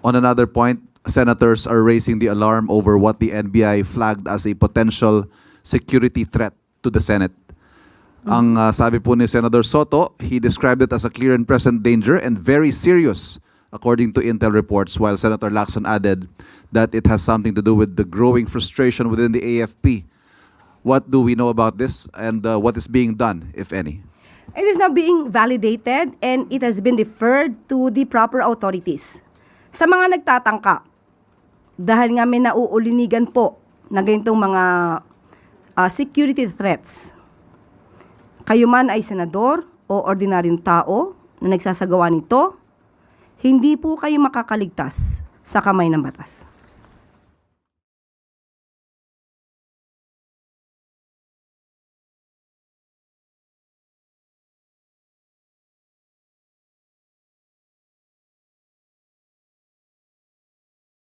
On another point, senators are raising the alarm over what the NBI flagged as a potential security threat to the Senate. Ang sabi po ni Senator Soto, he described it as a clear and present danger and very serious, according to Intel reports, while Senator Lacson added that it has something to do with the growing frustration within the AFP. What do we know about this, and what is being done, if any? It is now being validated and it has been referred to the proper authorities. Sa mga nagtatangka, dahil nga may nauulinigan po na ganitong mga security threats, kayo man ay senador o ordinaryong tao na nagsasagawa nito, hindi po kayo makakaligtas sa kamay ng batas.